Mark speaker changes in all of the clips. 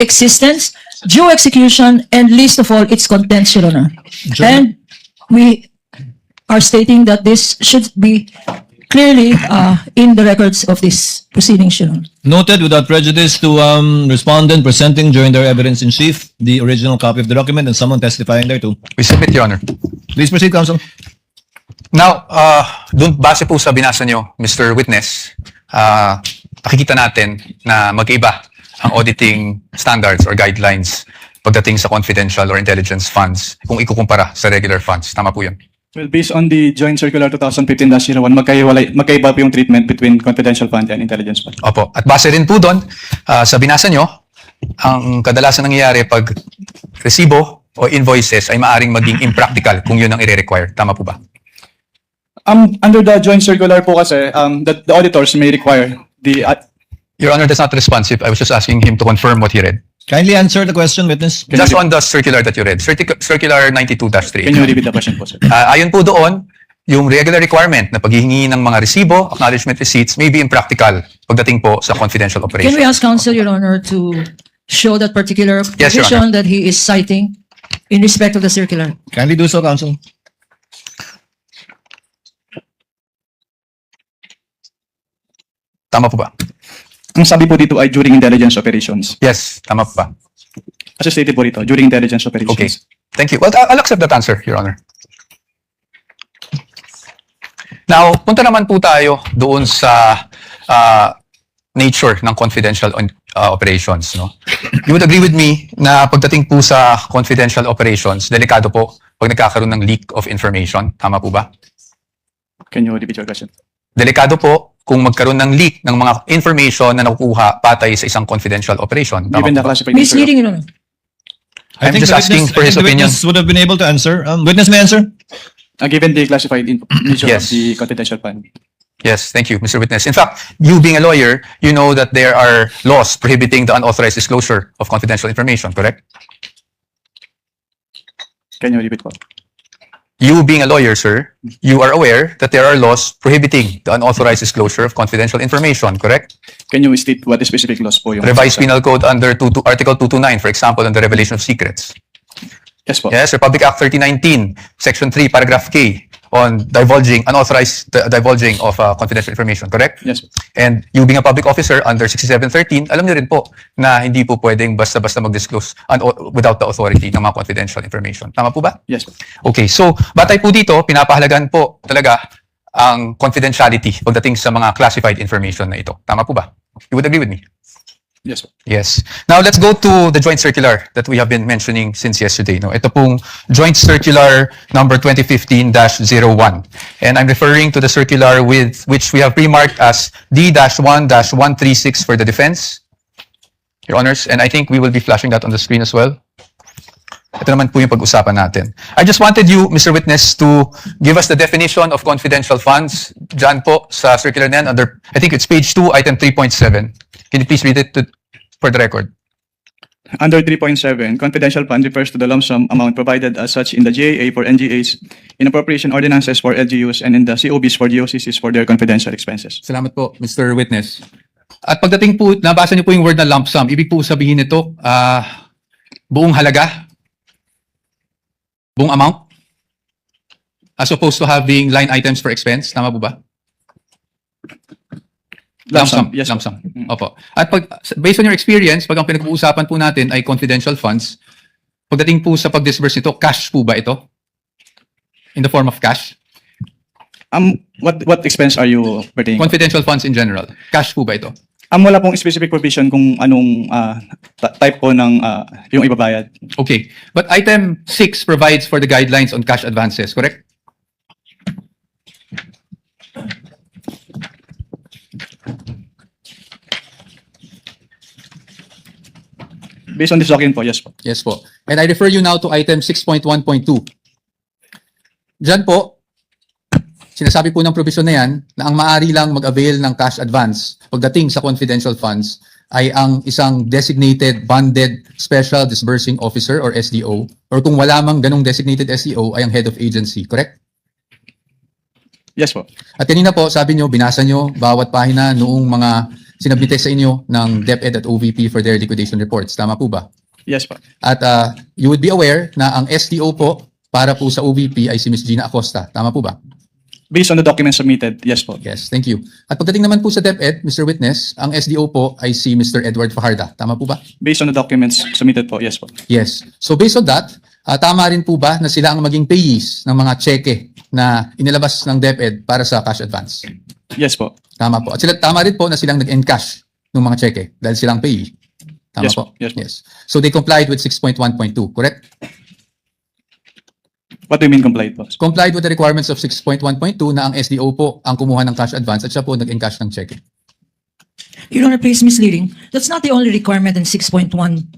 Speaker 1: existence, due execution, and least of all, its contents, Your Honor. And we are stating that this should be clearly in the records of this proceedings, Your Honor.
Speaker 2: Noted without prejudice to respondent presenting during their evidence in chief the original copy of the document and someone testifying thereto.
Speaker 3: We submit, Your Honor.
Speaker 2: Please proceed, counsel.
Speaker 3: Now, dun base po sa binasa nyo, Mr. Witness, nakikita natin na mag-iba ang auditing standards or guidelines pagdating sa confidential or intelligence funds kung ikukumpara sa regular funds. Tama po yun.
Speaker 4: Well, based on the Joint Circular 2015-01, magkaiba po yung treatment between confidential fund and intelligence fund.
Speaker 3: Opo. At base rin po doon, sa binasa nyo, ang kadalasan nangyayari pag resibo o invoices ay maaring maging impractical kung yun ang i-require. Tama po ba?
Speaker 4: Under the Joint Circular po kasi, the auditors may require the...
Speaker 3: Your Honor, that's not responsive. I was just asking him to confirm what he read.
Speaker 2: Kindly answer the question, witness.
Speaker 3: Just on the circular that you read, Circular 92-3.
Speaker 4: Can you repeat the question po, sir?
Speaker 3: Ayon po doon, yung regular requirement na paghihingi ng mga resibo, acknowledgement receipts may be impractical pagdating po sa confidential
Speaker 1: Can
Speaker 3: operation.
Speaker 1: we ask counsel, Your Honor, to show that particular
Speaker 3: Yes, Your
Speaker 1: provision that he is citing in respect of the circular?
Speaker 2: Kindly do so, counsel.
Speaker 3: Tama po ba?
Speaker 4: Ang sabi po dito ay during intelligence operations.
Speaker 3: Yes, tama po ba?
Speaker 4: As stated po dito, during intelligence operations.
Speaker 3: Okay. Thank you. Well, I'll accept that answer, Your Honor. Now, punta naman po tayo doon sa nature ng confidential operations. No? You would agree with me na pagdating po sa confidential operations, delikado po pag nagkakaroon ng leak of information. Tama po ba?
Speaker 4: Can you repeat your question?
Speaker 3: Delikado po kung magkaroon ng leak ng mga information na nakukuha patay sa isang confidential operation. Tama
Speaker 4: Given the
Speaker 3: po ba?
Speaker 4: classified nature of-
Speaker 1: Misleading, Your Honor.
Speaker 3: I'm just asking for his
Speaker 2: the
Speaker 3: opinion.
Speaker 2: witness would have been able to answer. Witness may answer.
Speaker 4: given the classified nature
Speaker 3: Yes.
Speaker 4: of the confidential fund.
Speaker 3: Yes, thank you, Mr. Witness. In fact, you being a lawyer, you know that there are laws prohibiting the unauthorized disclosure of confidential information, correct?
Speaker 4: Can you repeat po?
Speaker 3: You being a lawyer, sir, you are aware that there are laws prohibiting the unauthorized disclosure of confidential information, correct?
Speaker 4: Can you state what the specific laws po yung...
Speaker 3: Revised Penal Code under Article 229, for example, on the revelation of secrets.
Speaker 4: Yes po.
Speaker 3: Yes, Republic Act 3019, Section 3, Paragraph K, on unauthorized divulging of confidential information, correct?
Speaker 4: Yes po.
Speaker 3: And you being a public officer under 6713, alam niyo rin po na hindi po pwedeng basta-basta mag-disclose without the authority ng mga confidential information. Tama po ba?
Speaker 4: Yes po.
Speaker 3: Okay, so batay po dito, pinapahalagan po talaga ang confidentiality pagdating sa mga classified information na ito. Tama po ba? You would agree with me?
Speaker 4: Yes po.
Speaker 3: Yes. Now, let's go to the joint circular that we have been mentioning since yesterday. No? Ito pong joint circular number 2015-01. And I'm referring to the circular with which we have pre-marked as D-1-136 for the defense, Your Honors. And I think we will be flashing that on the screen as well. Ito naman po yung pag-usapan natin. I just wanted you, Mr. Witness, to give us the definition of confidential funds. Diyan po sa circular na yan, under, I think it's page 2, item 3.7. Can you please read it for the record?
Speaker 4: Under 3.7, confidential fund refers to the lump sum amount provided as such in the GAA for NGAs, in appropriation ordinances for LGUs, and in the COBs for GOCCs for their confidential expenses.
Speaker 5: Salamat po, Mr. Witness. At pagdating po, nabasa niyo po yung word na lump sum. Ibig po sabihin nito, buong halaga, buong amount, as opposed to having line items for expense. Tama po ba? Lump sum.
Speaker 4: Yes.
Speaker 5: Lump sum. Opo. At based on your experience, pag ang pinag-uusapan po natin ay confidential funds, pagdating po sa pag-disburse nito, cash po ba ito? In the form of cash?
Speaker 4: What expense are you pertaining?
Speaker 5: Confidential funds in general. Cash po ba ito?
Speaker 4: Wala pong specific provision kung anong type po ng yung ibabayad.
Speaker 5: Okay. But item 6 provides for the guidelines on cash advances, correct?
Speaker 4: Based on this document po, yes po.
Speaker 5: Yes po. And I refer you now to item 6.1.2. Diyan po, sinasabi po ng provision na yan na ang maaari lang mag-avail ng cash advance pagdating sa confidential funds ay ang isang designated bonded special disbursing officer or SDO, or kung wala mang ganong designated SDO ay ang head of agency, correct?
Speaker 4: Yes po.
Speaker 5: At kanina po, sabi nyo, binasa nyo bawat pahina noong mga sinabite sa inyo ng DepEd at OVP for their liquidation reports. Tama po ba?
Speaker 4: Yes po.
Speaker 5: At you would be aware na ang SDO po para po sa OVP ay si Ms. Gina Acosta. Tama po ba?
Speaker 4: Based on the documents submitted, yes po.
Speaker 5: Yes, thank you. At pagdating naman po sa DepEd, Mr. Witness, ang SDO po ay si Mr. Edward Fajarda. Tama po ba?
Speaker 4: Based on the documents submitted po, yes po.
Speaker 5: Yes. So based on that, tama rin po ba na sila ang maging payees ng mga cheque na inilabas ng DepEd para sa cash advance?
Speaker 4: Yes po.
Speaker 5: Tama po. At sila, tama rin po na silang nag-encash ng mga cheque dahil silang payee. Tama
Speaker 4: Yes
Speaker 5: po.
Speaker 4: po. Yes po.
Speaker 5: So they complied with 6.1.2, correct?
Speaker 4: What do you mean complied po?
Speaker 5: Complied with the requirements of 6.1.2 na ang SDO po ang kumuha ng cash advance at siya po nag-encash ng cheque.
Speaker 1: Your Honor, please misleading. That's not the only requirement in 6.1.1.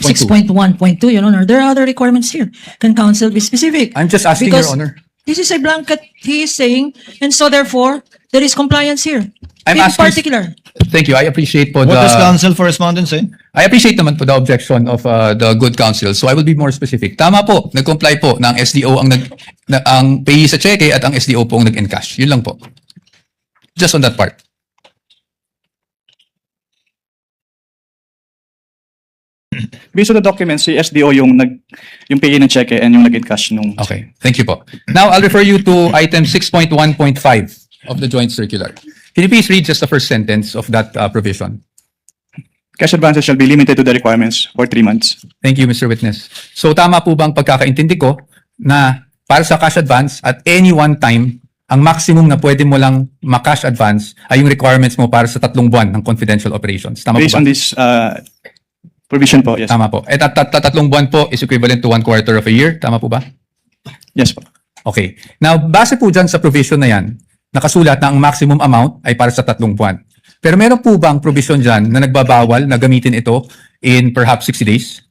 Speaker 1: 6.1.2, Your Honor. There are other requirements here. Can counsel be specific?
Speaker 5: I'm just asking,
Speaker 1: Because
Speaker 5: Your Honor.
Speaker 1: This is a blanket he is saying, and so therefore, there is compliance here.
Speaker 5: I'm
Speaker 1: In
Speaker 5: asking-
Speaker 1: particular.
Speaker 5: Thank you. I appreciate po
Speaker 2: What does
Speaker 5: the...
Speaker 2: counsel for respondents say?
Speaker 5: I appreciate naman po the objection of the good counsel. So I will be more specific. Tama po, nag-comply po na ang SDO ang payee sa cheque at ang SDO po ang nag-encash. Yun lang po. Just on that part.
Speaker 4: Based on the documents, si SDO yung pay ng cheque and yung nag-encash nung...
Speaker 5: Okay. Thank you po. Now I'll refer you to item 6.1.5 of the joint circular. Can you please read just the first sentence of that provision?
Speaker 4: Cash advances shall be limited to the requirements for 3 months.
Speaker 5: Thank you, Mr. Witness. So tama po bang pagkakaintindi ko na para sa cash advance at any one time, ang maximum na pwede mo lang ma-cash advance ay yung requirements mo para sa 3 buwan ng confidential operations. Tama
Speaker 4: Based
Speaker 5: po
Speaker 4: on
Speaker 5: ba?
Speaker 4: this provision po, yes.
Speaker 5: Tama po. At 3 buwan po is equivalent to 1/4 of a year. Tama po ba?
Speaker 4: Yes po.
Speaker 5: Okay. Now, base po dyan sa provision na yan, nakasulat na ang maximum amount ay para sa 3 buwan. Pero meron po bang provision dyan na nagbabawal na gamitin ito in perhaps 60 days?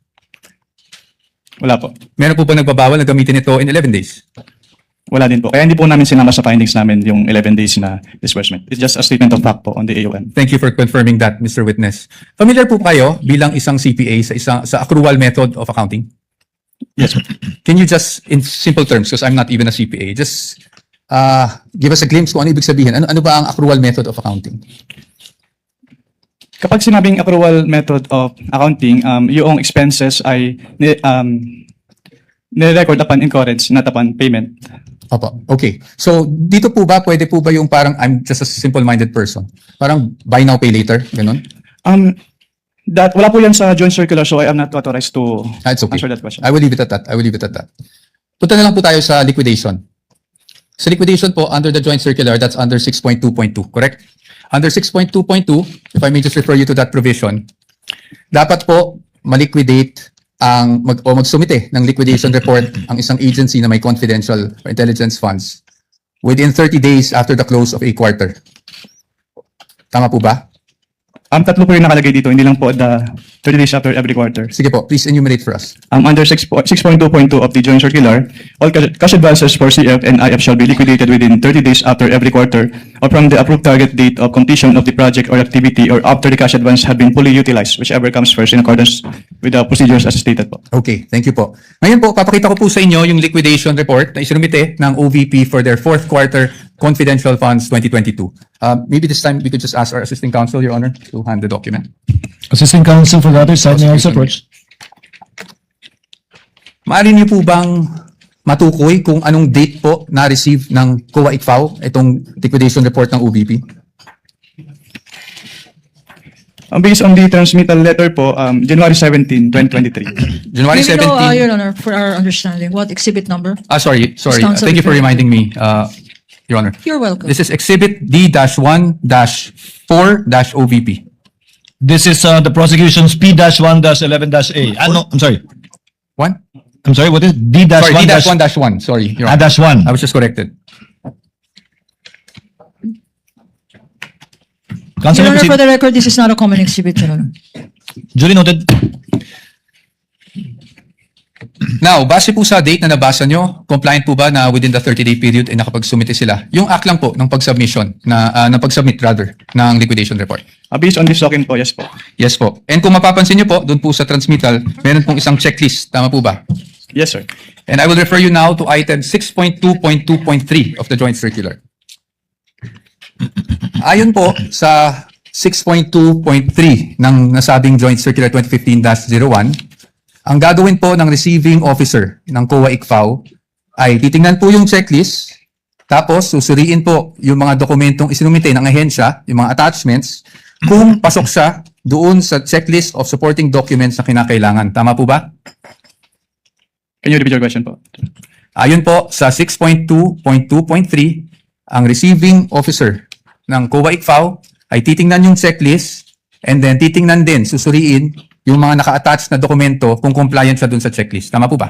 Speaker 4: Wala po.
Speaker 5: Meron po ba nagbabawal na gamitin ito in 11 days?
Speaker 4: Wala din po. Kaya hindi po namin sinama sa findings namin yung 11 days na disbursement. It's just a statement of fact po on the AUM.
Speaker 5: Thank you for confirming that, Mr. Witness. Familiar po kayo bilang isang CPA sa accrual method of accounting?
Speaker 4: Yes po.
Speaker 5: Can you just, in simple terms, because I'm not even a CPA, just give us a glimpse kung ano ibig sabihin. Ano ba ang accrual method of accounting?
Speaker 4: Kapag sinabing accrual method of accounting, yung expenses ay nirecord upon incurrence, not upon payment.
Speaker 5: Opo. Okay. So, dito po ba, pwede po ba yung parang I'm just a simple-minded person? Parang buy now, pay later? Ganun?
Speaker 4: That wala po yan sa joint circular, so I am not authorized to
Speaker 5: It's okay.
Speaker 4: answer that question.
Speaker 5: I will leave it at that. Punta na lang po tayo sa liquidation. Sa liquidation po, under the joint circular, that's under 6.2.2, correct? Under 6.2.2, if I may just refer you to that provision, dapat po maliquidate o magsumite ng liquidation report ang isang agency na may confidential or intelligence funds within 30 days after the close of a quarter. Tama po ba?
Speaker 4: Tatlo po yung nakalagay dito, hindi lang po the 30 days after every quarter.
Speaker 5: Sige po, please enumerate for us.
Speaker 4: Under 6.2.2 of the joint circular, all cash advances for CF and IF shall be liquidated within 30 days after every quarter or from the approved target date of completion of the project or activity or after the cash advance have been fully utilized, whichever comes first in accordance with the procedures as stated po.
Speaker 5: Okay, thank you po. Ngayon po, papakita ko po sa inyo yung liquidation report na isinumite ng OVP for their 4th quarter confidential funds 2022. Maybe this time we could just ask our assisting counsel, Your Honor, to hand the document.
Speaker 2: Assistant counsel for the other side may also approach.
Speaker 5: Maaari niyo po bang matukoy kung anong date po na-receive ng COA ICFAO itong liquidation report ng OVP?
Speaker 4: Based on the transmittal letter po, January 17, 2023.
Speaker 5: January
Speaker 1: Maybe no,
Speaker 5: 17.
Speaker 1: Your Honor, for our understanding, what exhibit number?
Speaker 5: Sorry.
Speaker 1: Counsel
Speaker 5: Thank you for
Speaker 1: referring-
Speaker 5: reminding me, Your Honor.
Speaker 1: You're welcome.
Speaker 5: This is exhibit D-1-4-OVP.
Speaker 2: This is the prosecution's P-1-11-A. No, I'm sorry.
Speaker 5: One?
Speaker 2: I'm sorry, what is
Speaker 5: Sorry,
Speaker 2: D-1?
Speaker 5: D-1-1. Sorry, Your Honor.
Speaker 2: dash 1.
Speaker 5: I was just corrected.
Speaker 2: Counsel,
Speaker 1: Your Honor,
Speaker 2: proceed.
Speaker 1: for the record, this is not a common exhibit, Your Honor.
Speaker 2: Duly noted.
Speaker 5: Now, base po sa date na nabasa nyo, compliant po ba na within the 30-day period ay nakapagsumite sila? Yung act lang po ng pag-submission, ng pag-submit rather, ng liquidation report.
Speaker 4: Based on this token po, yes po.
Speaker 5: Yes po. And kung mapapansin nyo po, doon po sa transmittal, meron pong isang checklist. Tama po ba?
Speaker 4: Yes, sir.
Speaker 5: And I will refer you now to item 6.2.2.3 of the joint circular. Ayon po sa 6.2.3 ng nasabing Joint Circular 2015-01, ang gagawin po ng receiving officer ng COA ICFAO ay titingnan po yung checklist, tapos susuriin po yung mga dokumentong isinumite ng ahensya, yung mga attachments, kung pasok siya doon sa checklist of supporting documents na kinakailangan. Tama po ba?
Speaker 4: Can you repeat your question po?
Speaker 5: Ayon po sa 6.2.2.3, ang receiving officer ng COA ICFAO ay titingnan yung checklist and then titingnan din, susuriin yung mga naka-attach na dokumento kung compliant siya dun sa checklist. Tama po ba?